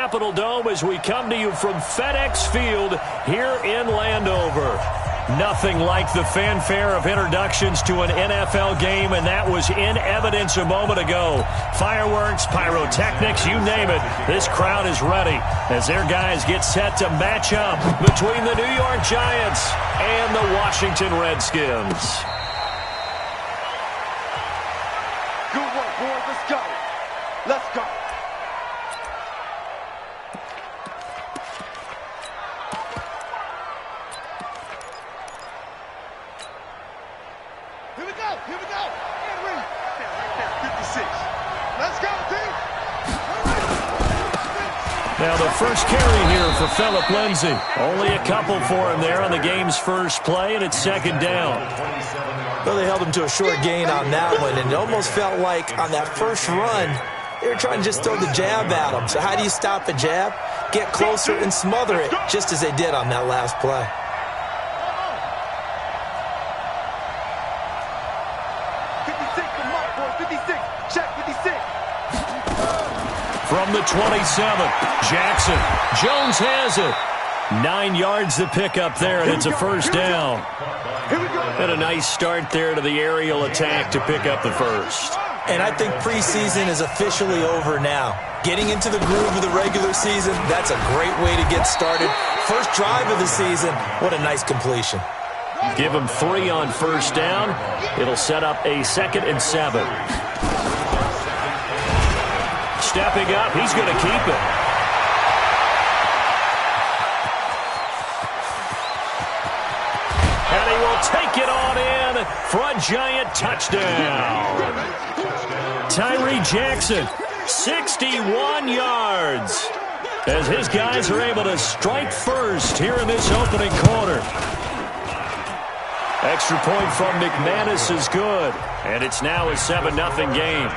Capitol Dome as we come to you from FedEx Field here in Landover. Nothing like the fanfare of introductions to an NFL game, and that was in evidence a moment ago. Fireworks, pyrotechnics, you name it. This crowd is ready as their guys get set to match up between the New York Giants and the Washington Redskins. Good work, boys. Let's go. Let's go. Here we go. And read. 56. Let's go, team. Now the first carry here for Phillip Lindsay. Only a couple for him there on the game's first play, and it's second down. Well, they held him to a short gain on that one, and it almost felt like on that first run, they were trying to just throw the jab at him. So how do you stop a jab? Get closer and smother it, just as they did on that last play. From the 27, Jackson. Jones has it. 9 yards to pick up there, and it's a first down. And a nice start there to the aerial attack to pick up the first. And I think preseason is officially over now. Getting into the groove of the regular season, that's a great way to get started. First drive of the season, what a nice completion. Give him 3 on first down. It'll set up a 2nd and 7. Stepping up, he's going to keep it. And he will take it on in for a Giant touchdown. Tyree Jackson, 61 yards. As his guys are able to strike first here in this opening quarter. Extra point from McManus is good. And it's now a 7-0 game.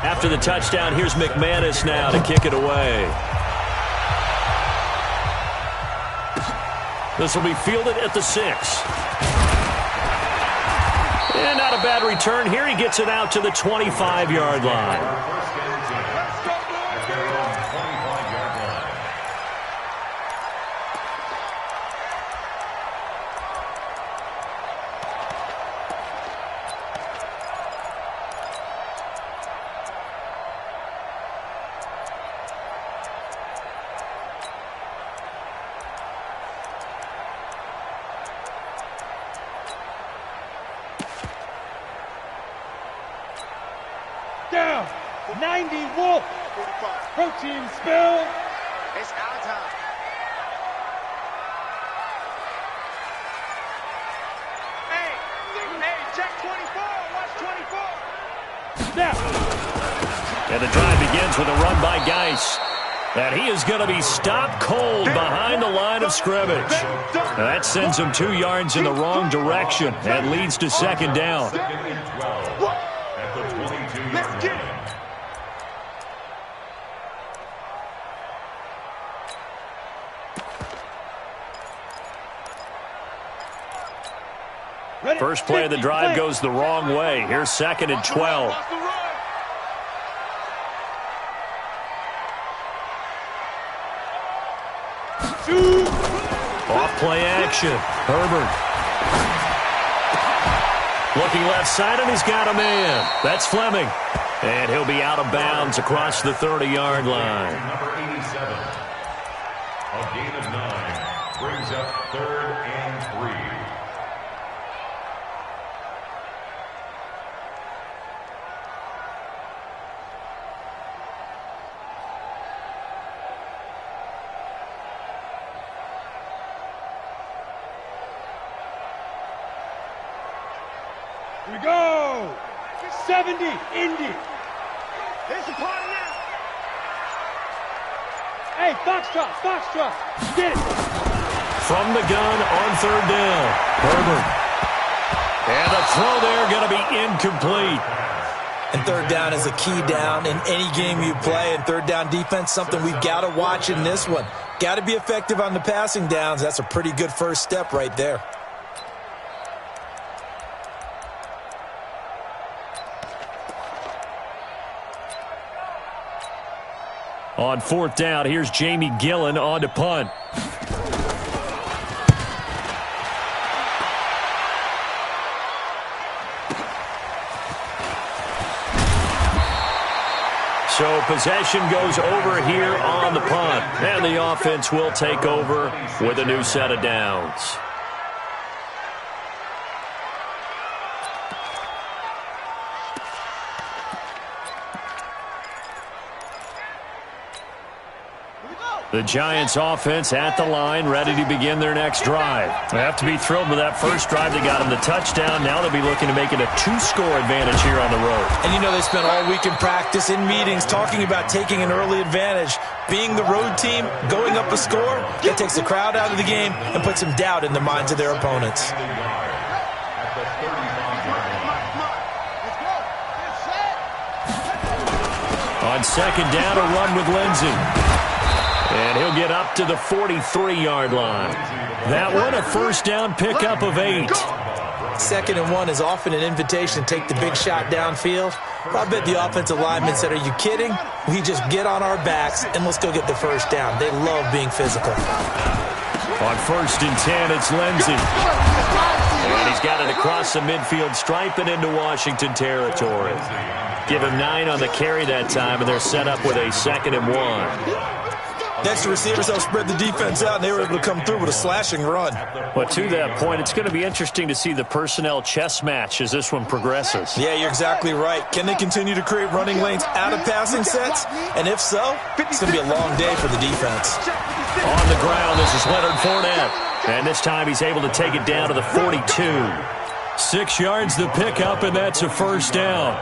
After the touchdown, here's McManus now to kick it away. This will be fielded at the 6. And not a bad return here. He gets it out to the 25-yard line. Down, 90 Wolf. Protein spill. It's our time. Hey, check 24. Watch 24. Snap. And the drive begins with a run by Geis. And he is going to be stopped cold behind the line of scrimmage. Now that sends him 2 yards in the wrong direction and leads to second down. Let's get it. First play of the drive goes the wrong way. Here's 2nd and 12. Off play action. Herbert. Looking left side, and he's got a man. That's Fleming. And he'll be out of bounds across the 30-yard line. Number 87. A gain of 9 brings up 3rd and 3. Here we go. 70, Indy. It's a party now. Hey, Foxtrot. Get it. From the gun on 3rd down. Herbert. And a throw there going to be incomplete. And 3rd down is a key down in any game you play. And 3rd down defense, something we've got to watch in this one. Got to be effective on the passing downs. That's a pretty good first step right there. On fourth down, here's Jamie Gillen on to punt. So possession goes over here on the punt. And the offense will take over with a new set of downs. The Giants offense at the line, ready to begin their next drive. They have to be thrilled with that first drive. They got them the touchdown. Now they'll be looking to make it a 2-score advantage here on the road. And you know they spent all week in practice, in meetings, talking about taking an early advantage. Being the road team, going up a score, that takes the crowd out of the game and puts some doubt in the minds of their opponents. On second down, a run with Lindsey. And he'll get up to the 43-yard line. That one, a first down pickup of 8. 2nd and 1 is often an invitation to take the big shot downfield. I bet the offensive lineman said, are you kidding? We just get on our backs and let's go get the first down. They love being physical. On 1st and 10, it's Lindsey. And he's got it across the midfield stripe and into Washington territory. Give him 9 on the carry that time, and they're set up with a 2nd and 1. Next, the receivers helped spread the defense out, and they were able to come through with a slashing run. But to that point, it's going to be interesting to see the personnel chess match as this one progresses. Yeah, you're exactly right. Can they continue to create running lanes out of passing sets? And if so, it's going to be a long day for the defense. On the ground, this is Leonard Fournette. And this time he's able to take it down to the 42. 6 yards the pickup, and that's a first down.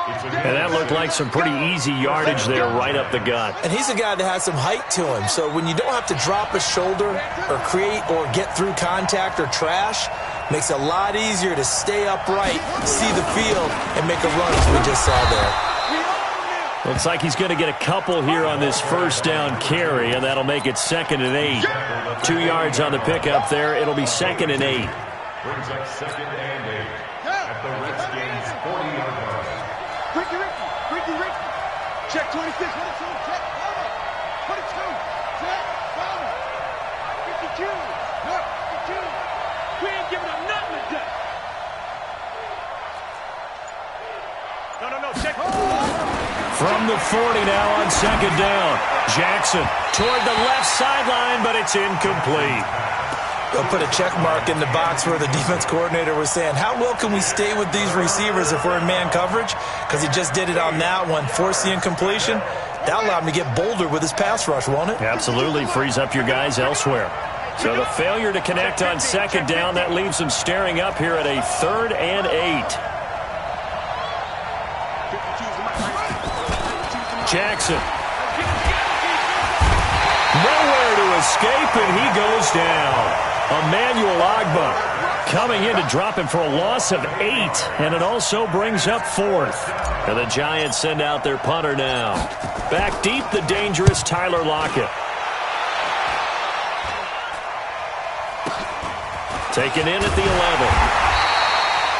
And that looked like some pretty easy yardage there right up the gut. And he's a guy that has some height to him. So when you don't have to drop a shoulder or create or get through contact or trash, makes it a lot easier to stay upright, see the field, and make a run as we just saw there. Looks like he's going to get a couple here on this first down carry, and that'll make it 2nd and 8. 2 yards on the pickup there. It'll be 2nd and 8. Brings up 2nd and 8 at the Redskins 40-yard line. Ricky. Check 26, 22, check, cover. 22, check, cover. 52, look, 52. We ain't giving up nothing today. No, check. From the 40 now on 2nd down. Jackson toward the left sideline, but it's incomplete. They'll put a check mark in the box where the defense coordinator was saying, how well can we stay with these receivers if we're in man coverage? Because he just did it on that one, force the incompletion. That'll allow him to get bolder with his pass rush, won't it? Absolutely, frees up your guys elsewhere. So the failure to connect on 2nd down, that leaves them staring up here at a 3rd and 8. Jackson. Nowhere to escape, and he goes down. Emmanuel Ogbah coming in to drop him for a loss of 8, and it also brings up 4th. And the Giants send out their punter now. Back deep, the dangerous Tyler Lockett. Taken in at the 11.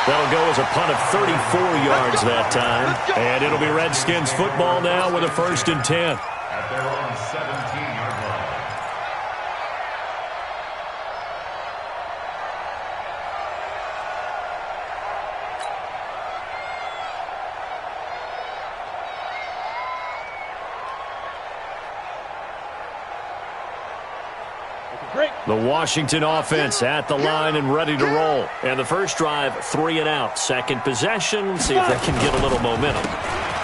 That'll go as a punt of 34 yards that time. And it'll be Redskins football now with a 1st and 10. At their own 17-yard line. The Washington offense at the line and ready to roll. And the first drive, 3 and out. Second possession, see if they can get a little momentum.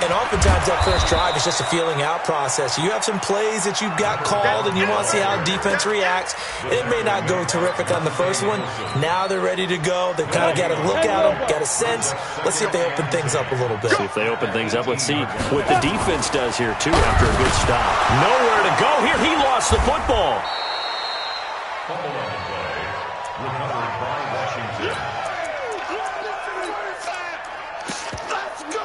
And oftentimes that first drive is just a feeling out process. You have some plays that you've got called and you want to see how defense reacts. It may not go terrific on the first one. Now they're ready to go. They've kind of got to look at them, got a sense. Let's see if they open things up a little bit. See if they open things up. Let's see what the defense does here, too, after a good stop. Nowhere to go here. He lost the football. Fumble on the play. Recovered by Washington. Let's go!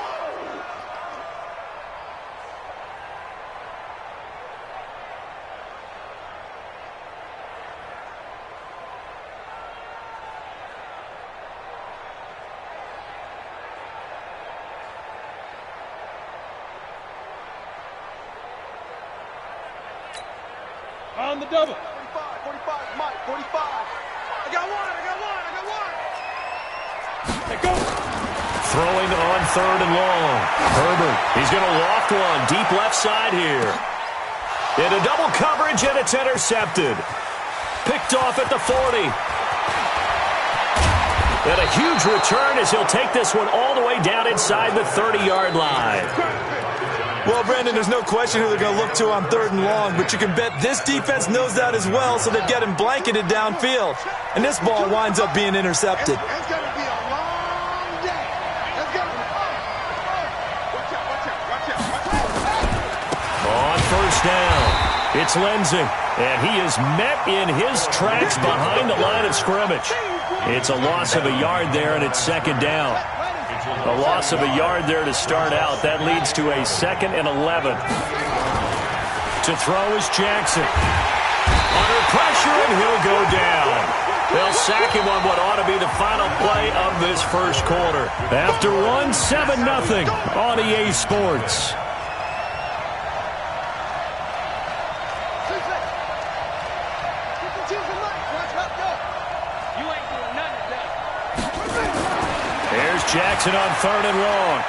On the double. 45, Mike, 45. I got one. Let go. Throwing on third and long. Herbert, he's going to loft one deep left side here. Into double coverage, and it's intercepted. Picked off at the 40. And a huge return as he'll take this one all the way down inside the 30-yard line. Well, Brandon, there's no question who they're going to look to on third and long, but you can bet this defense knows that as well, so they've got him blanketed downfield. And this ball winds up being intercepted. It's going to be a long day. Let's go. Watch out. On first down, it's Lindsey, and he is met in his tracks behind the line of scrimmage. It's a loss of a yard there, and it's second down. A loss of a yard there to start out. That leads to a 2nd and 11. To throw is Jackson. Under pressure, and he'll go down. They'll sack him on what ought to be the final play of this first quarter. After one, 7-0 on EA Sports. You ain't doing nothing today. There's Jackson on third and long.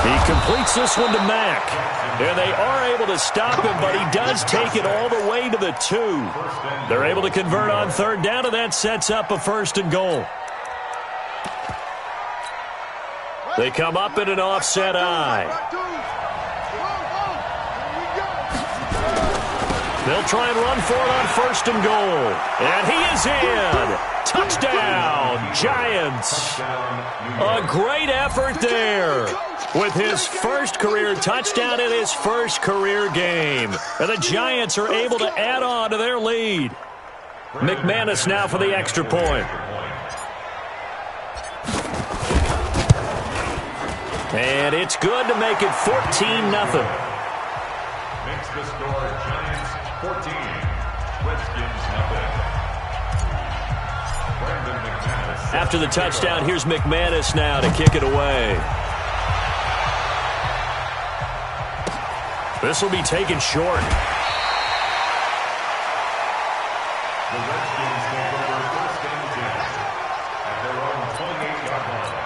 He completes this one to Mack. And they are able to stop him, but he does take it all the way to the 2. They're able to convert on third down, and that sets up a 1st and goal. They come up in an offset eye. They'll try and run for it on 1st and goal. And he is in. Touchdown, Giants. A great effort there with his first career touchdown in his first career game. And the Giants are able to add on to their lead. McManus now for the extra point. And it's good to make it 14-0. Makes the score Giants 14, Redskins nothing. Brandon McManus. After the touchdown, here's McManus now to kick it away. This will be taken short. The Redskins take over 1st and 10 at their own 28-yard line.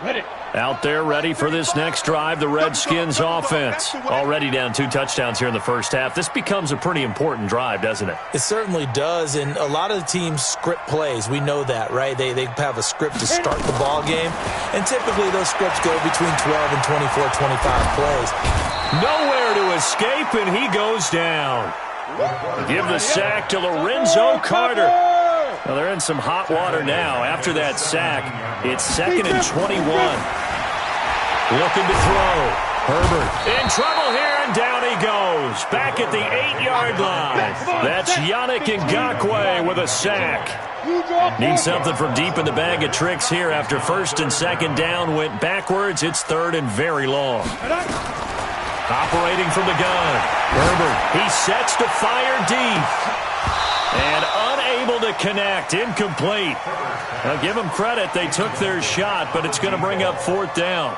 Ready. Out there ready for this next drive, the Redskins offense. Already down 2 touchdowns here in the first half. This becomes a pretty important drive, doesn't it? It certainly does, and a lot of the teams script plays. We know that, right? They have a script to start the ball game, and typically those scripts go between 12 and 24, 25 plays. Nowhere to escape, and he goes down. Give the sack to Lorenzo Carter. Well, they're in some hot water now. After that sack, it's 2nd and 21. Looking to throw. Herbert in trouble here, and down he goes. Back at the 8-yard line. That's Yannick Ngakoue with a sack. Need something from deep in the bag of tricks here after 1st and 2nd down went backwards. It's 3rd and very long. Operating from the gun. Herbert, he sets to fire deep. And unable to connect. Incomplete. Now, give them credit. They took their shot, but it's going to bring up 4th down.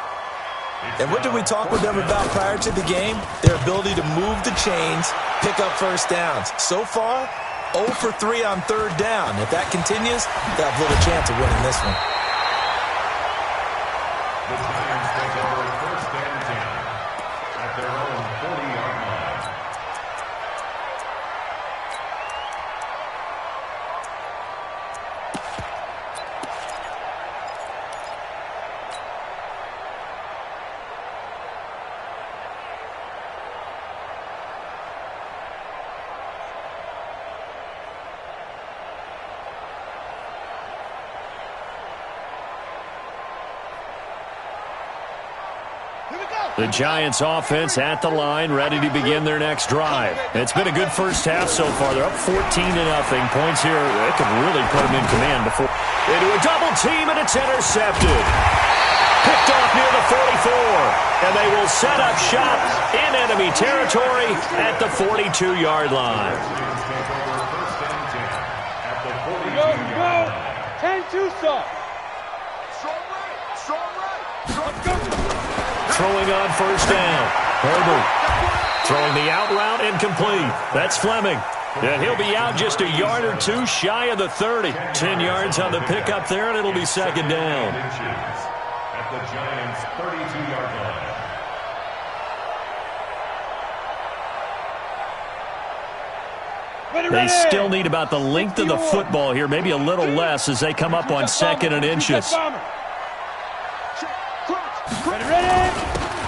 And what did we talk with them about prior to the game? Their ability to move the chains, pick up first downs. So far, 0 for 3 on 3rd down. If that continues, they'll have little chance of winning this one. The Giants take over 1st and 10 at their own 40-yard line. The Giants offense at the line, ready to begin their next drive. It's been a good first half so far. They're up 14-0. Points here, it could really put them in command before. Into a double team, and it's intercepted. Picked off near the 44. And they will set up shop in enemy territory at the 42-yard line. Go. 10-2 stop. Throwing on first down. Herbert throwing the out route incomplete. That's Fleming. And he'll be out just a yard or two shy of the 30. 10 yards on the pickup there, and it'll be second down. At the Giants' 32-yard line. They still need about the length of the football here, maybe a little less as they come up on 2nd and inches.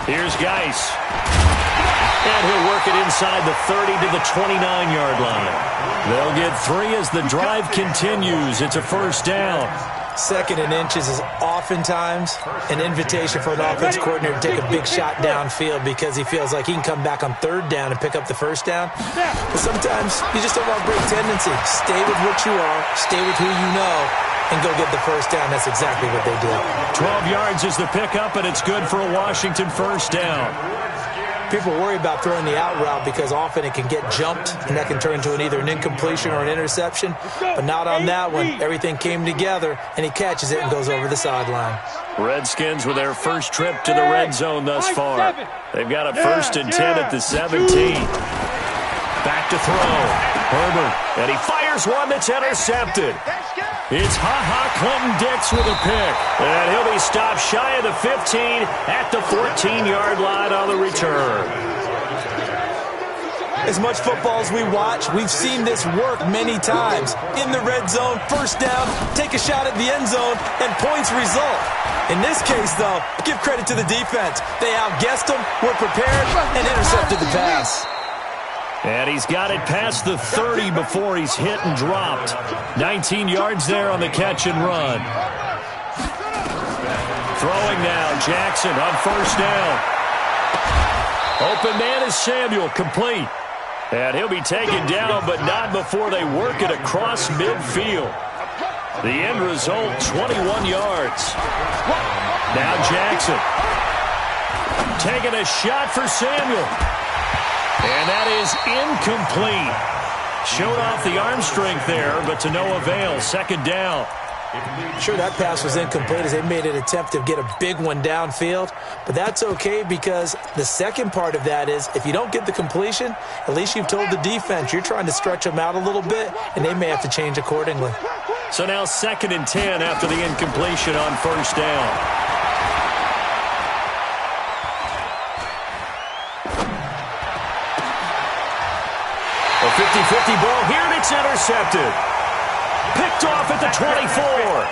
Here's Geis. And he'll work it inside the 30 to the 29-yard line. They'll get 3 as the drive continues. It's a first down. 2nd and inches is oftentimes an invitation for an offense coordinator to take a big shot downfield because he feels like he can come back on 3rd down and pick up the first down. But sometimes you just don't want to break tendency. Stay with what you are, stay with who you know, and go get the first down. That's exactly what they did. 12 yards is the pickup, and it's good for a Washington first down. People worry about throwing the out route because often it can get jumped, and that can turn into either an incompletion or an interception. But not on that one. Everything came together, and he catches it and goes over the sideline. Redskins with their first trip to the red zone thus far. They've got a 1st and 10 at the 17. Back to throw. Herbert, and he fires one that's intercepted. It's Clinton-Dix with a pick. And he'll be stopped shy of the 15 at the 14-yard line on the return. As much football as we watch, we've seen this work many times. In the red zone, first down, take a shot at the end zone, and points result. In this case, though, give credit to the defense. They outguessed them, were prepared, and intercepted the pass. And he's got it past the 30 before he's hit and dropped. 19 yards there on the catch and run. Throwing now, Jackson on first down. Open man is Samuel, complete. And he'll be taken down, but not before they work it across midfield. The end result, 21 yards. Now Jackson. Taking a shot for Samuel. And that is incomplete. Showed off the arm strength there, but to no avail. Second down. Sure, that pass was incomplete as they made an attempt to get a big one downfield. But that's okay because the second part of that is if you don't get the completion, at least you've told the defense you're trying to stretch them out a little bit, and they may have to change accordingly. So now 2nd and 10 after the incompletion on first down. A 50-50 ball here, and it's intercepted. Picked off at the 24.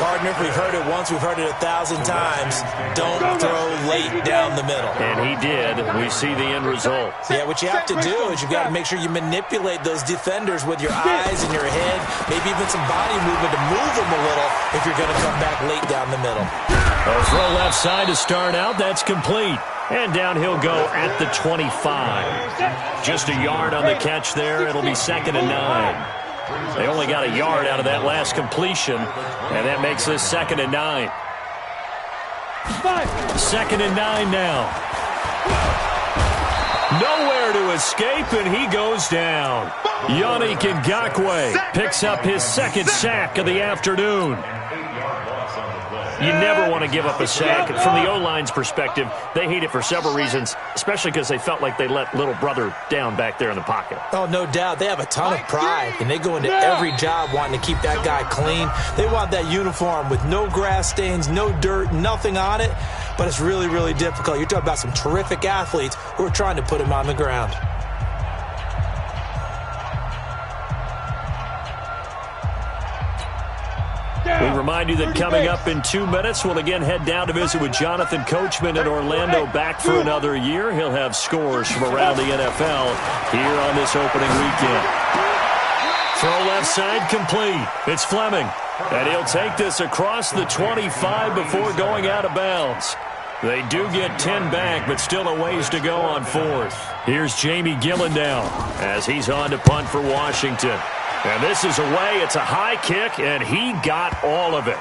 Partner, we've heard it once, we've heard it 1,000 times. Don't throw late down the middle. And he did. We see the end result. Yeah, what you have to do is you've got to make sure you manipulate those defenders with your eyes and your head, maybe even some body movement to move them a little if you're going to come back late down the middle. A throw left side to start out. That's complete. And down he'll go at the 25. Just a yard on the catch there. It'll be 2nd and 9. They only got a yard out of that last completion, and that makes this 2nd and 9. 2nd and 9 now. Nowhere to escape, and he goes down. Yannick Ngakoue picks up his 2nd sack of the afternoon. You never want to give up a sack. From the O-line's perspective, they hate it for several reasons, especially because they felt like they let little brother down back there in the pocket. Oh, no doubt. They have a ton of pride, and they go into every job wanting to keep that guy clean. They want that uniform with no grass stains, no dirt, nothing on it, but it's really, really difficult. You're talking about some terrific athletes who are trying to put him on the ground. We remind you that coming up in 2 minutes, we'll again head down to visit with Jonathan Coachman in Orlando, back for another year. He'll have scores from around the NFL here on this opening weekend. Throw left side complete. It's Fleming. And he'll take this across the 25 before going out of bounds. They do get 10 back, but still a ways to go on fourth. Here's Jamie Gillen down as he's on to punt for Washington. And this is away. It's a high kick, and he got all of it.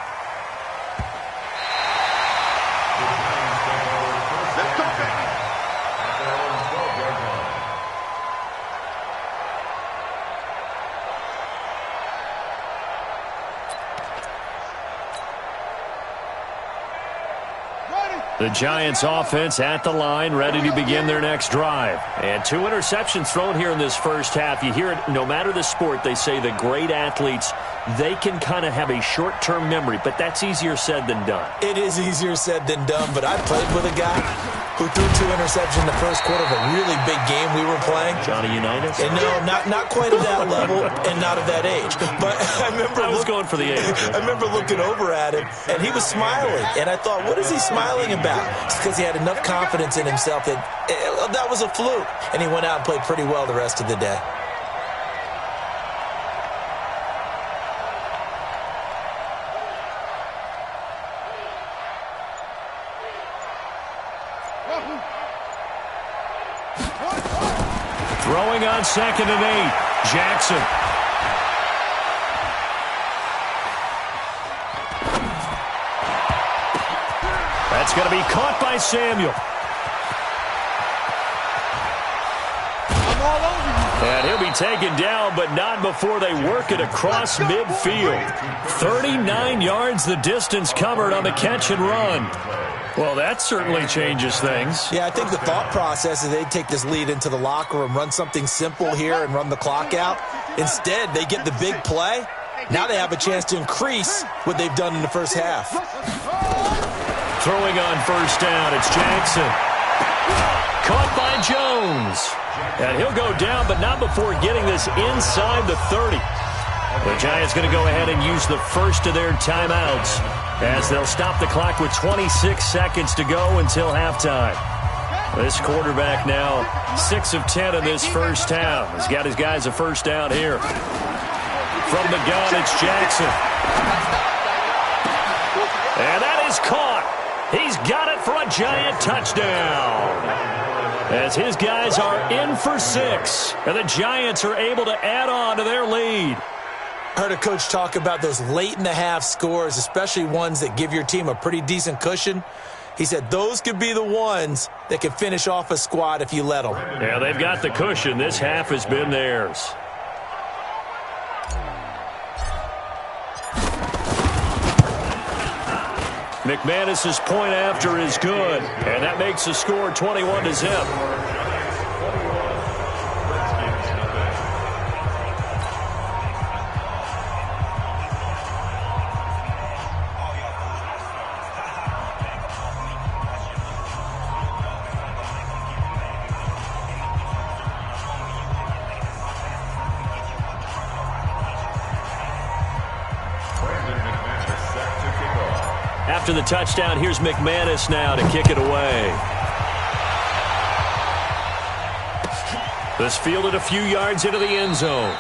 The Giants offense at the line, ready to begin their next drive. And 2 interceptions thrown here in this first half. You hear it, no matter the sport, they say the great athletes, they can kind of have a short-term memory, but that's easier said than done. It is easier said than done, but I played with a guy who threw 2 interceptions in the first quarter of a really big game we were playing. Johnny Unitas? And no, not quite at that level and not at that age. But I was going for the age. I remember looking over at him, and he was smiling. And I thought, what is he smiling about? It's because he had enough confidence in himself that that was a fluke. And he went out and played pretty well the rest of the day. Throwing on 2nd and 8. Jackson. That's going to be caught by Samuel. And he'll be taken down, but not before they work it across midfield. 39 yards the distance covered on the catch and run. Well, that certainly changes things. Yeah, I think the thought process is they'd take this lead into the locker room, run something simple here and run the clock out. Instead, they get the big play. Now they have a chance to increase what they've done in the first half. Throwing on first down, it's Jackson. Caught by Jones. And he'll go down, but not before getting this inside the 30. The Giants going to go ahead and use the first of their timeouts as they'll stop the clock with 26 seconds to go until halftime. This quarterback now 6 of 10 in this first half. He's got his guys a first down here. From the gun, it's Jackson. And that is caught. He's got it for a Giant touchdown. As his guys are in for 6. And the Giants are able to add on to their lead. I heard a coach talk about those late-in-the-half scores, especially ones that give your team a pretty decent cushion. He said those could be the ones that can finish off a squad if you let them. Yeah, they've got the cushion. This half has been theirs. McManus's point after is good, and that makes the score 21-0. After the touchdown, here's McManus now to kick it away. This fielded a few yards into the end zone.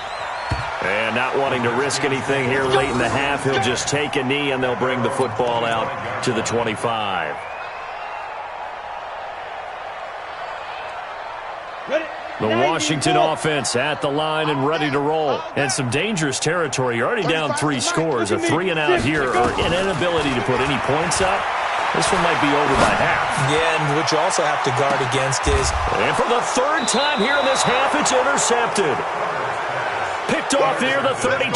And not wanting to risk anything here late in the half, he'll just take a knee and they'll bring the football out to the 25. The Washington offense at the line and ready to roll. And some dangerous territory. You're already down 3 scores. A 3-and-out here or an inability to put any points up. This one might be over by half. Yeah, and what you also have to guard against is... And for the 3rd time here in this half, it's intercepted. Picked off here, the 32.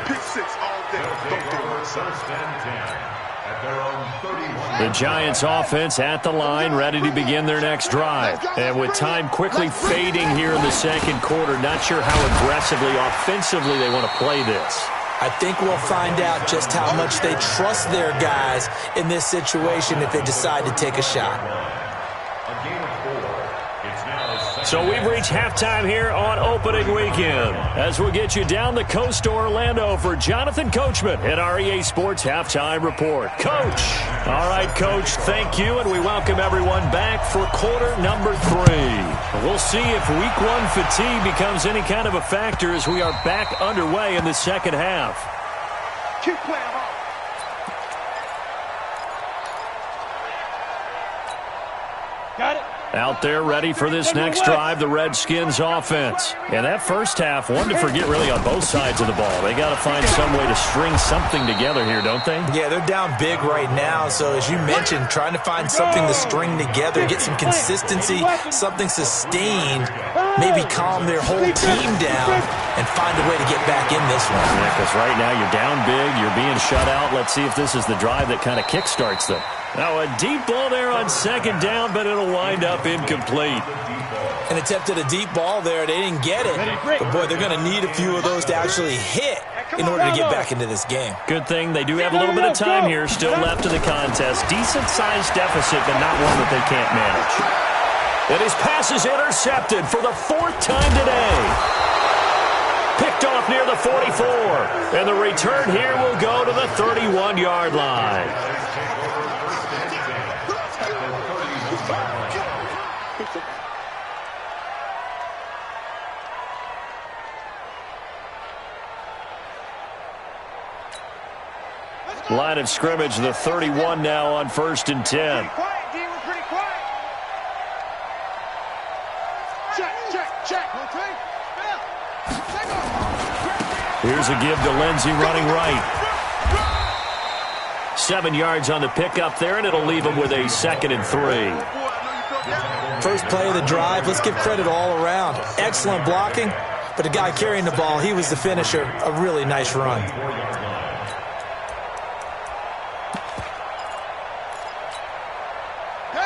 Pick 6 all day. Don't throw it. First and 10 at their own 31. The Giants offense at the line, ready to begin their next drive. And with time quickly fading here in the second quarter, not sure how aggressively, offensively they want to play this. I think we'll find out just how much they trust their guys in this situation if they decide to take a shot. A game of 4. It's now So we've reached halftime here on opening weekend as we'll get you down the coast to Orlando for Jonathan Coachman at our EA Sports Halftime Report. Coach. All right, Coach, thank you, and we welcome everyone back for quarter number 3. We'll see if week 1 fatigue becomes any kind of a factor as we are back underway in the second half. Keep playing ball. Got it. Out there ready for this next drive, the Redskins offense. And that first half, one to forget really on both sides of the ball. They got to find some way to string something together here, don't they? Yeah, they're down big right now. So as you mentioned, trying to find something to string together, get some consistency, something sustained, maybe calm their whole team down and find a way to get back in this one. Yeah, because right now you're down big, you're being shut out. Let's see if this is the drive that kind of kickstarts them. Now a deep ball there on second down, but it'll wind up incomplete. And attempted a deep ball there. They didn't get it. But, boy, they're going to need a few of those to actually hit in order to get back into this game. Good thing they do have a little bit of time here still left in the contest. Decent-sized deficit, but not one that they can't manage. And his pass is intercepted for the fourth time today. Picked off near the 44. And the return here will go to the 31-yard line. Line of scrimmage, the 31 now on 1st and 10. Here's a give to Lindsey running right. 7 yards on the pickup there, and it'll leave him with a 2nd and 3. First play of the drive, let's give credit all around. Excellent blocking, but the guy carrying the ball, he was the finisher. A really nice run.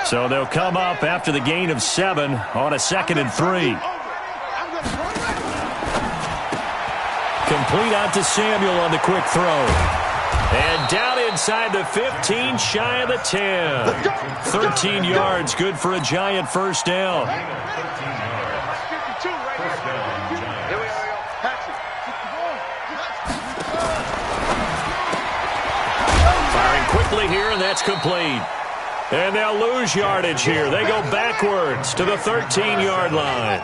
So they'll come up after the gain of 7 on a 2nd and 3. Complete out to Samuel on the quick throw. And down inside the 15, shy of the 10. 13 yards, good for a Giant first down. Firing quickly here, and that's complete. And they'll lose yardage here. They go backwards to the 13-yard line.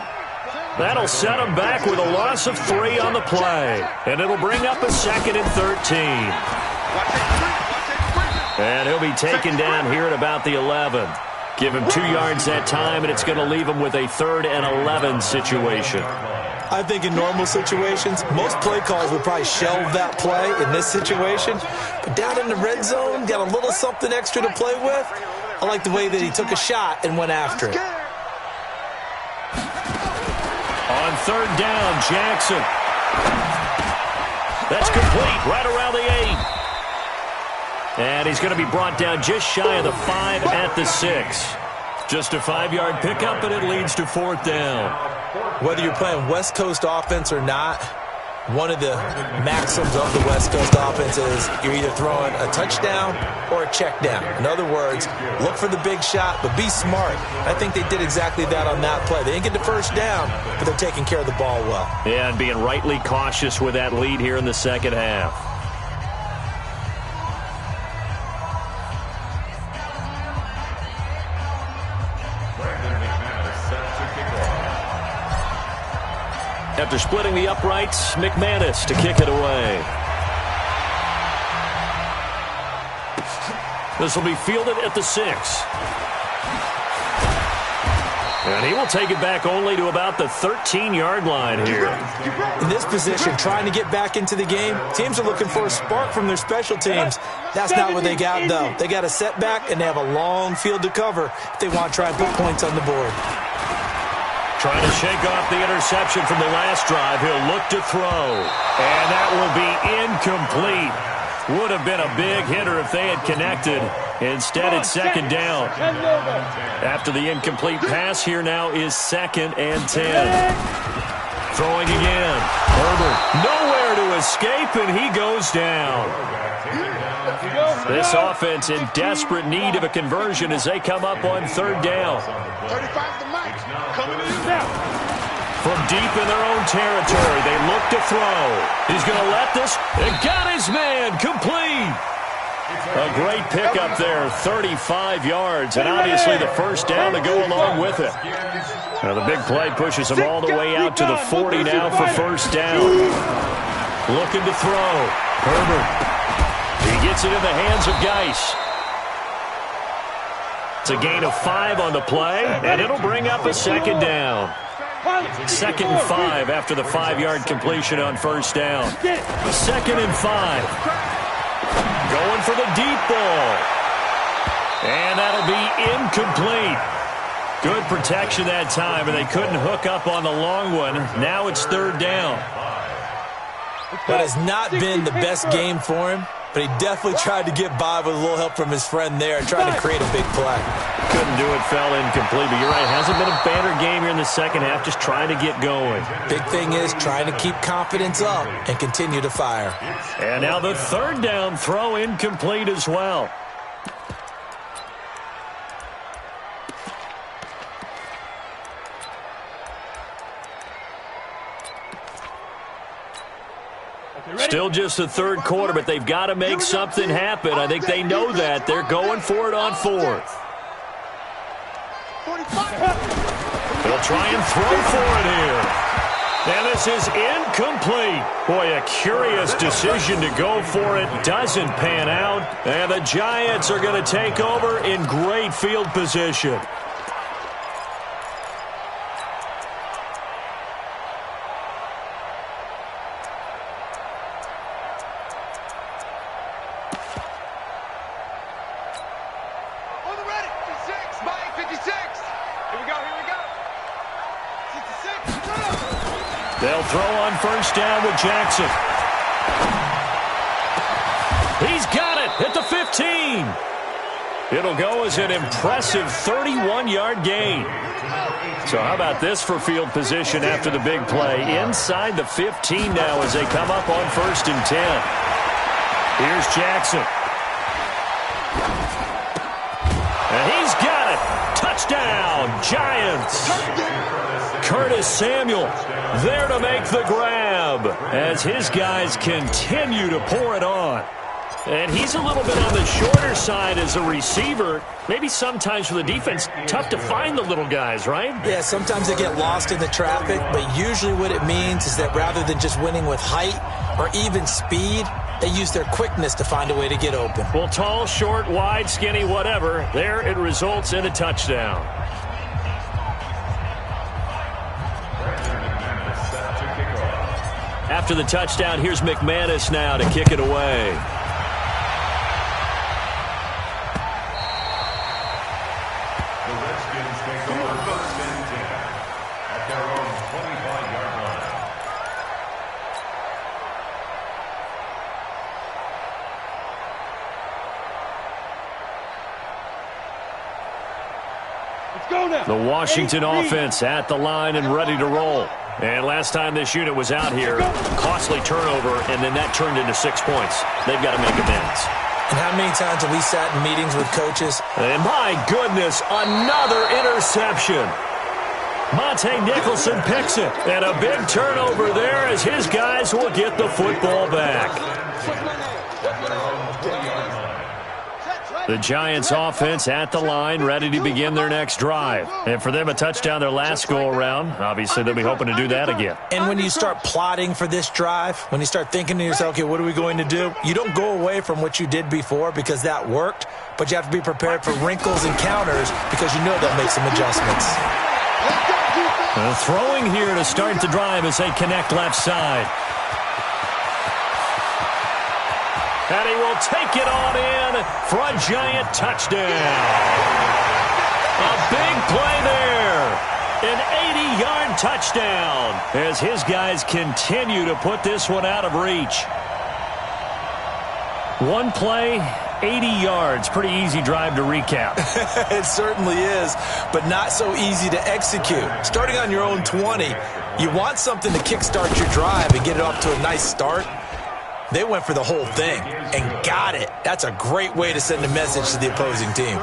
That'll set them back with a loss of 3 on the play. And it'll bring up a 2nd and 13. And he'll be taken down here at about the 11. Give him 2 yards that time, and it's going to leave him with a 3rd and 11 situation. I think in normal situations, most play calls would probably shelve that play in this situation. But down in the red zone, got a little something extra to play with. I like the way that he took a shot and went after it. On 3rd down, Jackson. That's complete right around the 8. And he's going to be brought down just shy of the 5 at the 6. Just a 5-yard pickup, and it leads to 4th down. Whether you're playing West Coast offense or not, one of the maxims of the West Coast offense is you're either throwing a touchdown or a check down. In other words, look for the big shot, but be smart. I think they did exactly that on that play. They didn't get the first down, but they're taking care of the ball well. Yeah, and being rightly cautious with that lead here in the second half. After splitting the uprights, McManus to kick it away. This will be fielded at the 6. And he will take it back only to about the 13-yard line here. In this position, trying to get back into the game, teams are looking for a spark from their special teams. That's not what they got, though. They got a setback, and they have a long field to cover if they want to try and put points on the board. Trying to shake off the interception from the last drive. He'll look to throw. And that will be incomplete. Would have been a big hitter if they had connected. Instead, it's 2nd down. After the incomplete pass, here now is 2nd and 10. Throwing again. Herbert nowhere to escape, and he goes down. This offense in desperate need of a conversion as they come up on 3rd down. 35 the mic. Coming in now. From deep in their own territory, they look to throw. He's going to let this. And got his man complete. A great pickup there, 35 yards, and obviously the first down to go along with it. Now the big play pushes him all the way out to the 40 now for 1st down. Looking to throw. Herbert. He gets it in the hands of Geis. It's a gain of 5 on the play, and it'll bring up a second down. 2nd and 5 after the 5-yard completion on first down. 2nd and 5. Going for the deep ball. And that'll be incomplete. Good protection that time, and they couldn't hook up on the long one. Now it's 3rd down. But it's not been the best game for him, but he definitely tried to get by with a little help from his friend there, trying to create a big play. Couldn't do it, fell incomplete, but you're right. Hasn't been a banner game here in the second half, just trying to get going. Big thing is trying to keep confidence up and continue to fire. And now the 3rd down throw incomplete as well. Still just the 3rd quarter, but they've got to make something happen. I think they know that. They're going for it on 4th. They'll try and throw for it here. And this is incomplete. Boy, a curious decision to go for it. Doesn't pan out. And the Giants are going to take over in great field position. They'll throw on first down with Jackson. He's got it at the 15. It'll go as an impressive 31-yard gain. So how about this for field position after the big play? Inside the 15 now as they come up on 1st and 10. Here's Jackson. And he's got it. Touchdown, Giants. Curtis Samuel there to make the grab as his guys continue to pour it on. And he's a little bit on the shorter side as a receiver. Maybe sometimes for the defense, tough to find the little guys, right? Yeah, sometimes they get lost in the traffic, but usually what it means is that rather than just winning with height or even speed, they use their quickness to find a way to get open. Well, tall, short, wide, skinny, whatever, there it results in a touchdown. After the touchdown, here's McManus now to kick it away. The Redskins take over 1st and 10 at their own 25-yard line. Let's go now. The Washington offense at the line and ready to roll. And last time this unit was out here, costly turnover, and then that turned into 6 points. They've got to make amends. And how many times have we sat in meetings with coaches? And my goodness, another interception. Monte Nicholson picks it. And a big turnover there as his guys will get the football back. The Giants offense at the line, ready to begin their next drive. And for them, a touchdown their last go-around. Obviously, they'll be hoping to do that again. And when you start plotting for this drive, when you start thinking to yourself, okay, what are we going to do? You don't go away from what you did before because that worked, but you have to be prepared for wrinkles and counters because you know they'll make some adjustments. Throwing here to start the drive as they connect left side. And he will take it on in for a Giant touchdown. A big play there. An 80-yard touchdown as his guys continue to put this one out of reach. One play, 80 yards. Pretty easy drive to recap. It certainly is, but not so easy to execute. Starting on your own 20, you want something to kickstart your drive and get it off to a nice start. They went for the whole thing and got it. That's a great way to send a message to the opposing team.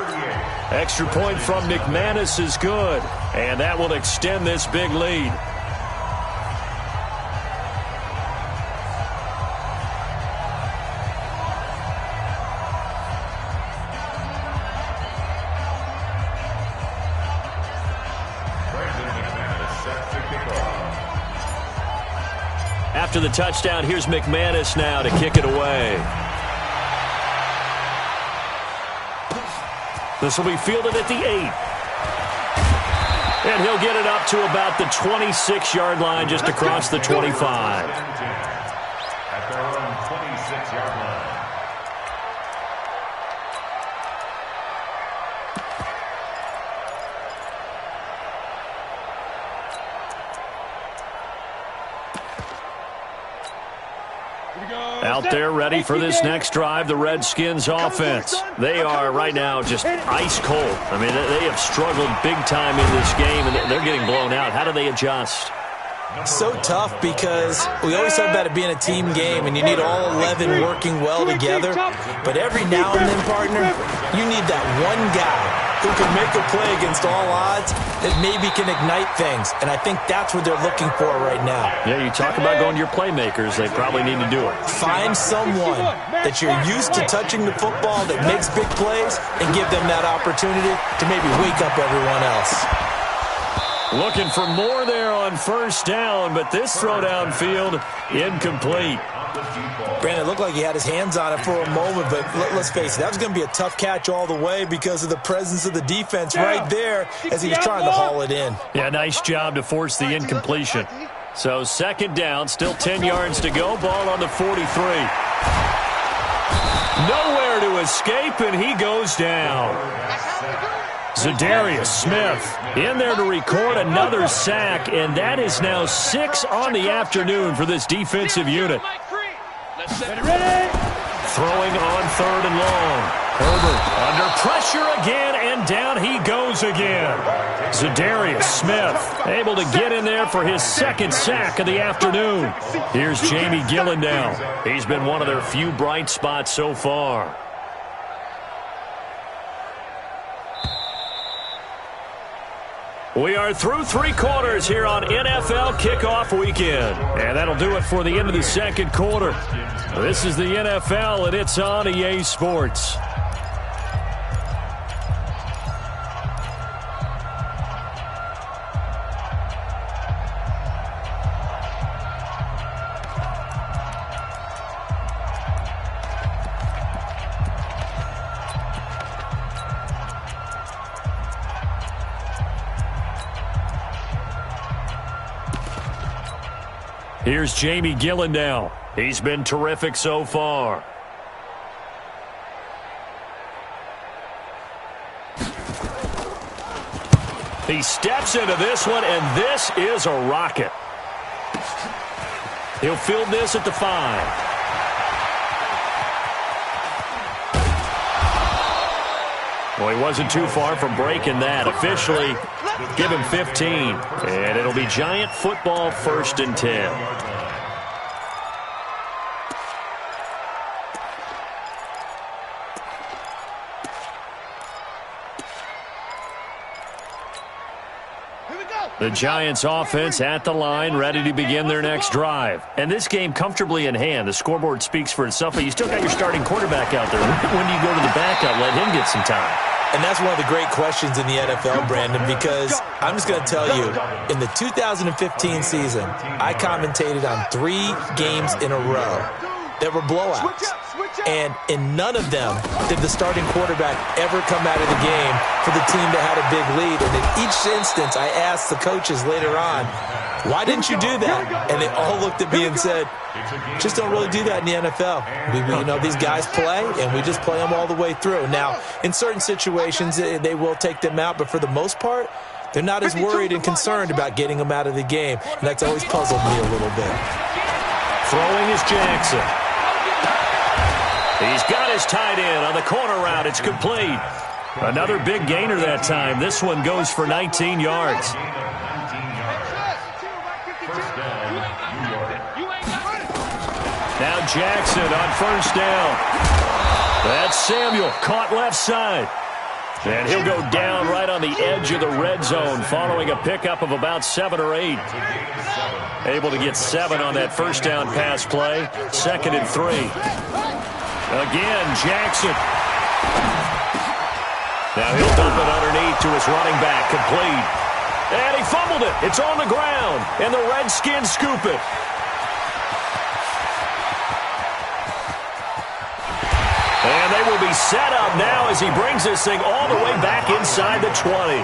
Extra point from McManus is good, and that will extend this big lead. After the touchdown, here's McManus now to kick it away. This will be fielded at the 8. And he'll get it up to about the 26-yard line, just across the 25. At their own 26-yard line. Out there ready for this next drive, the Redskins offense. They are right now just ice cold. I mean, they have struggled big time in this game, and they're getting blown out. How do they adjust? So tough because we always talk about it being a team game and you need all 11 working well together. But every now and then, partner, you need that one guy who can make a play against all odds that maybe can ignite things. And I think that's what they're looking for right now. Yeah, you talk about going to your playmakers. They probably need to do it. Find someone that you're used to touching the football that makes big plays and give them that opportunity to maybe wake up everyone else. Looking for more there on first down, but this throw downfield incomplete. Brandon, it looked like he had his hands on it for a moment, but let's face it, that was going to be a tough catch all the way because of the presence of the defense right there as he was trying to haul it in. Yeah, nice job to force the incompletion. So second down, still 10 yards to go, ball on the 43. Nowhere to escape, and he goes down. Za'Darius Smith in there to record another sack, and that is now 6 on the afternoon for this defensive unit. Throwing on 3rd and long. Herbert under pressure again, and down he goes again. Za'Darius Smith able to get in there for his 2nd sack of the afternoon. Here's Jamie Gillendow. He's been one of their few bright spots so far. We are through 3 quarters here on NFL Kickoff Weekend. And that'll do it for the end of the second quarter. This is the NFL, and it's on EA Sports. Here's Jamie Gillendow. He's been terrific so far. He steps into this one, and this is a rocket. He'll field this at the 5. Well, he wasn't too far from breaking that. Officially, give him 15. And it'll be Giant football, 1st and 10. The Giants offense at the line, ready to begin their next drive. And this game comfortably in hand. The scoreboard speaks for itself, but you still got your starting quarterback out there. When do you go to the backup? Let him get some time. And that's one of the great questions in the NFL, Brandon, because I'm just going to tell you, in the 2015 season, I commentated on 3 games in a row that were blowouts. And in none of them did the starting quarterback ever come out of the game for the team that had a big lead. And in each instance, I asked the coaches later on, why didn't you do that? And they all looked at me and said, just don't really do that in the NFL. These guys play, and we just play them all the way through. Now, in certain situations, they will take them out, but for the most part, they're not as worried and concerned about getting them out of the game. And that's always puzzled me a little bit. Throwing is Jackson. He's got his tight end on the corner route. It's complete. Another big gainer that time. This one goes for 19 yards. Now Jackson on 1st down. That's Samuel caught left side. And he'll go down right on the edge of the red zone following a pickup of about 7 or 8. Able to get 7 on that 1st down pass play. 2nd and 3. Again, Jackson. Now he'll dump it underneath to his running back, complete. And he fumbled it. It's on the ground, and the Redskins scoop it. And they will be set up now as he brings this thing all the way back inside the 20.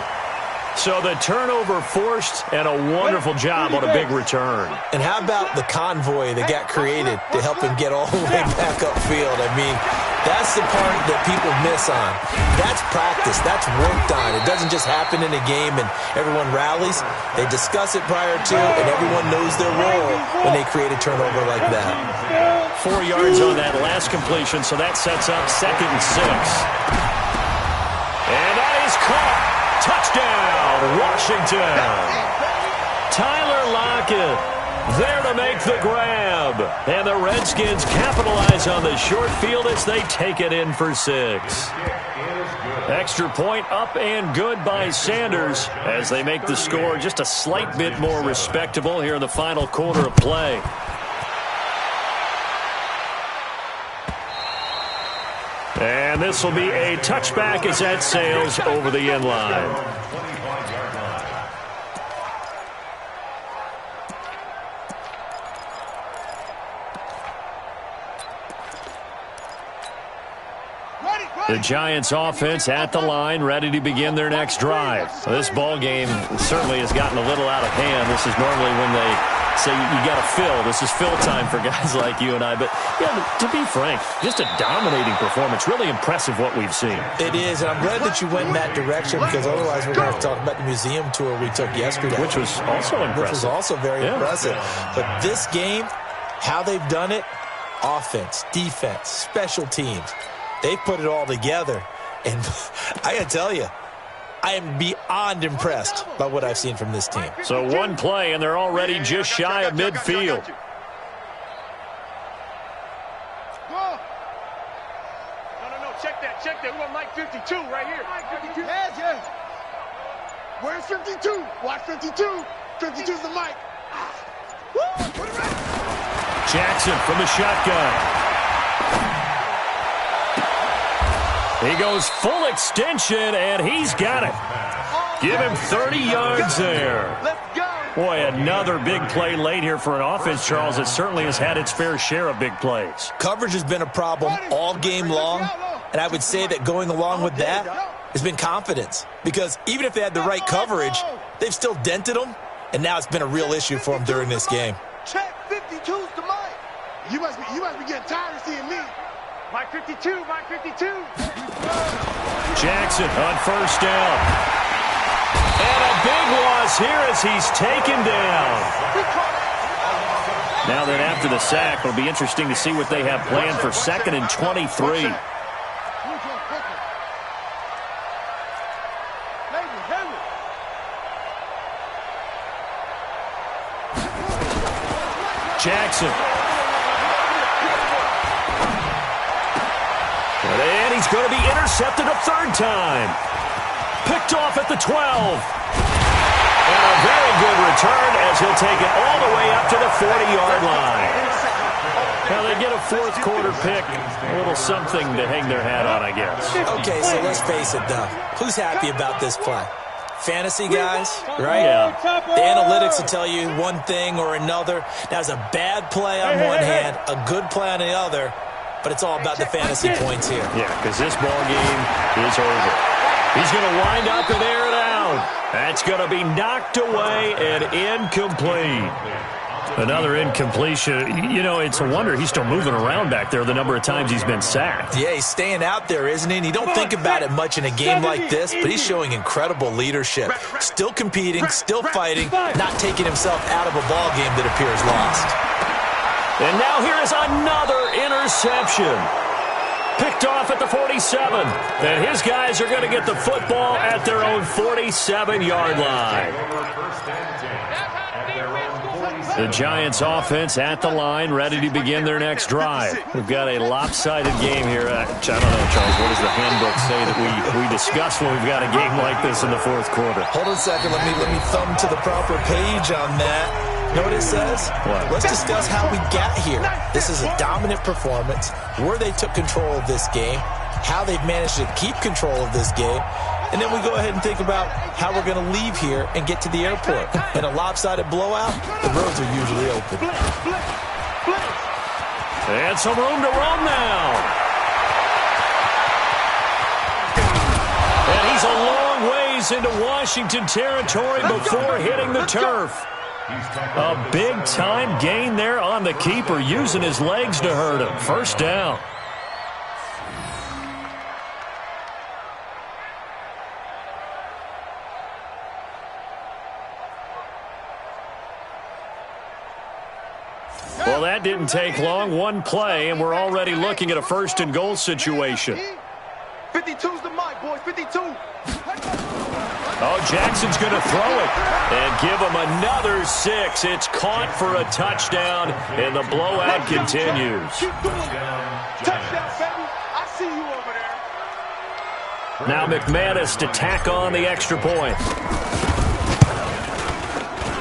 So the turnover forced and a wonderful job on a big return. And how about the convoy that got created to help him get all the way back upfield? I mean, that's the part that people miss on. That's practice. That's worked on. It doesn't just happen in a game and everyone rallies. They discuss it prior to, and everyone knows their role when they create a turnover like that. 4 yards on that last completion, so that sets up 2nd and 6. And that is caught. Touchdown, Washington. Tyler Lockett there to make the grab. And the Redskins capitalize on the short field as they take it in for 6. Extra point up and good by Sanders as they make the score just a slight bit more respectable here in the final quarter of play. And this will be a touchback as that sails over the end line. The Giants offense at the line, ready to begin their next drive. This ball game certainly has gotten a little out of hand. This is normally when they say you got to fill. This is fill time for guys like you and I. But, yeah, to be frank, just a dominating performance. Really impressive what we've seen. It is, and I'm glad that you went in that direction because otherwise we're going to have to talk about the museum tour we took yesterday. Which was also impressive. Which was also very impressive. But this game, how they've done it, offense, defense, special teams, they put it all together. And I got to tell you, I am beyond impressed by what I've seen from this team. So one play, and they're already just shy of midfield. No, check that. We want Mike 52 right here. Mike 52? Yes. Where's 52? Watch 52. 52 is the mic. Woo! Put it right. Jackson from the shotgun. He goes full extension, and he's got it. Give him 30 yards there. Let's go. Boy, another big play late here for an offense, Charles, that certainly has had its fair share of big plays. Coverage has been a problem all game long, and I would say that going along with that has been confidence. Because even if they had the right coverage, they've still dented them, and now it's been a real issue for them during this game. Check 52's the mic. You must be getting tired of seeing me. Mike 52. Jackson on first down. And a big loss here as he's taken down. Now that after the sack, it'll be interesting to see what they have planned for 2nd and 23. Jackson. And he's going to be intercepted a 3rd time. Picked off at the 12. And a very good return as he'll take it all the way up to the 40-yard line. Now they get a 4th quarter pick. A little something to hang their hat on, I guess. Okay, so let's face it, though. Who's happy about this play? Fantasy guys, right? Yeah. The analytics will tell you one thing or another. That was a bad play on one hand, a good play on the other. But it's all about the fantasy points here. Yeah, because this ball game is over. He's going to wind up and air it out. That's going to be knocked away and incomplete. Another incompletion. You know, it's a wonder he's still moving around back there the number of times he's been sacked. Yeah, he's staying out there, isn't he? And you don't think about it much in a game like this, but he's showing incredible leadership. Still competing, still fighting, not taking himself out of a ball game that appears lost. And now here is another interception. Picked off at the 47. And his guys are going to get the football at their own 47-yard line. The Giants offense at the line, ready to begin their next drive. We've got a lopsided game here. I don't know, Charles, what does the handbook say that we discuss when we've got a game like this in the 4th quarter? Hold on a second. Let me thumb to the proper page on that. You know what it says? What? Let's discuss how we got here. This is a dominant performance, where they took control of this game, how they've managed to keep control of this game, and then we go ahead and think about how we're going to leave here and get to the airport. In a lopsided blowout, the roads are usually open. And some room to roam now. He's a long ways into Washington territory before hitting the turf. A big-time gain there on the keeper, using his legs to hurt him. First down. Well, that didn't take long. One play, and we're already looking at a first-and-goal situation. 52's the mic, boys. 52. Oh, Jackson's going to throw it and give him another 6. It's caught for a touchdown, and the blowout continues. Keep doing it. Touchdown, baby. I see you over there. Now McManus to tack on the extra point.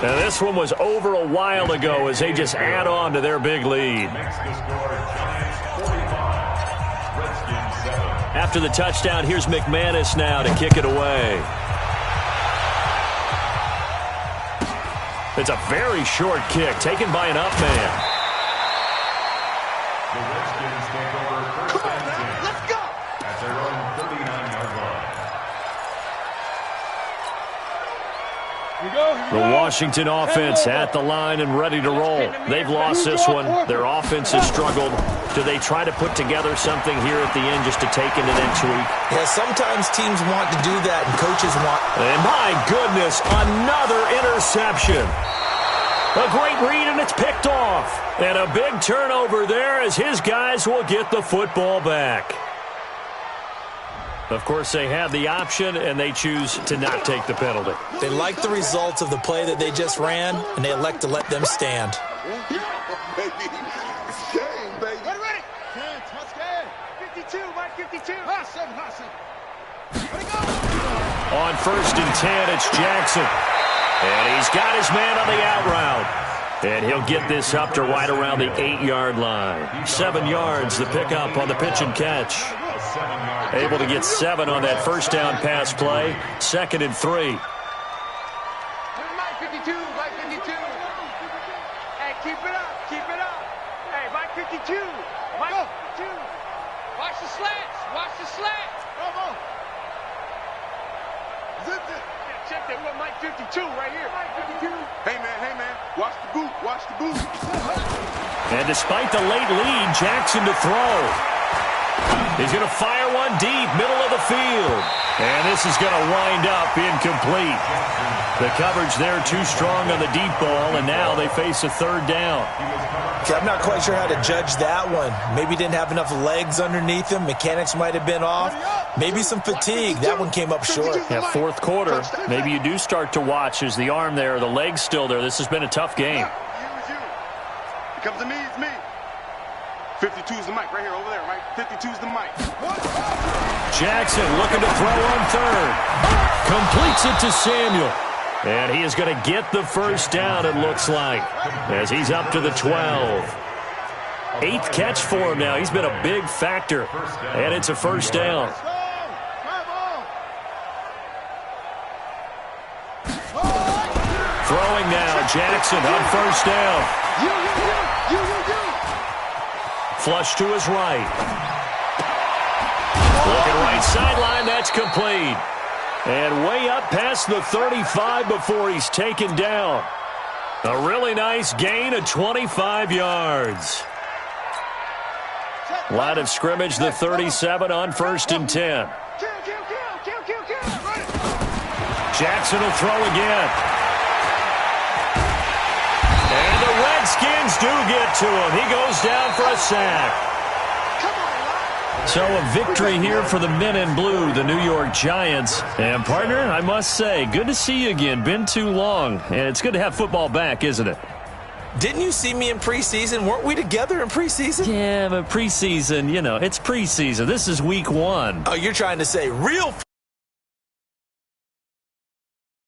Now this one was over a while ago as they just add on to their big lead. After the touchdown, here's McManus now to kick it away. It's a very short kick taken by an up man. The Redskins take over first and 10. Let's go. At their own 39-yard line. The Washington offense at the line and ready to roll. They've lost this one. Their offense has struggled. Do they try to put together something here at the end just to take into next week? Yeah, sometimes teams want to do that and coaches want. And my goodness, another interception. A great read, and it's picked off. And a big turnover there as his guys will get the football back. Of course, they have the option, and they choose to not take the penalty. They like the results of the play that they just ran, and they elect to let them stand. Baby. It's game, baby. Ready. 10, touchdown. 52, Mike, 52. Hot seven. Ready, go. On first and 10, it's Jackson. And he's got his man on the out route. And he'll get this up to right around the 8-yard line. 7 yards, the pickup on the pitch and catch. Able to get 7 on that first down pass play. 2nd and 3. Mike 52, Mike 52. Hey, keep it up. Hey, Mike 52. Mike 52. Watch the slats. Come on. Zip it. Yeah, check that. We got Mike 52 right here. Mike 52. Hey, man. Watch the boot. And despite the late lead, Jackson to throw. He's going to fire one deep, middle of the field. And this is going to wind up incomplete. The coverage there too strong on the deep ball, and now they face a 3rd down. I'm not quite sure how to judge that one. Maybe didn't have enough legs underneath him. Mechanics might have been off. Maybe some fatigue. That one came up short. Yeah, 4th quarter. Maybe you do start to watch as the arm there, the leg's still there. This has been a tough game. It comes to me, it's me. 52's the mic right here, over there, right? 52's the mic. Jackson looking to throw on 3rd. Completes it to Samuel. And he is going to get the first down, it looks like, as he's up to the 12. 8th catch for him now. He's been a big factor. And it's a first down. Throwing now, Jackson on first down. Flush to his right. Looking right sideline, that's complete. And way up past the 35 before he's taken down. A really nice gain of 25 yards. Line of scrimmage, the 37 on first and 10. Jackson will throw again. And the Redskins do get to him. He goes down for a sack. So a victory here for the men in blue, the New York Giants. And, partner, I must say, good to see you again. Been too long. And it's good to have football back, isn't it? Didn't you see me in preseason? Weren't we together in preseason? Yeah, but preseason, it's preseason. This is week 1. Oh, you're trying to say real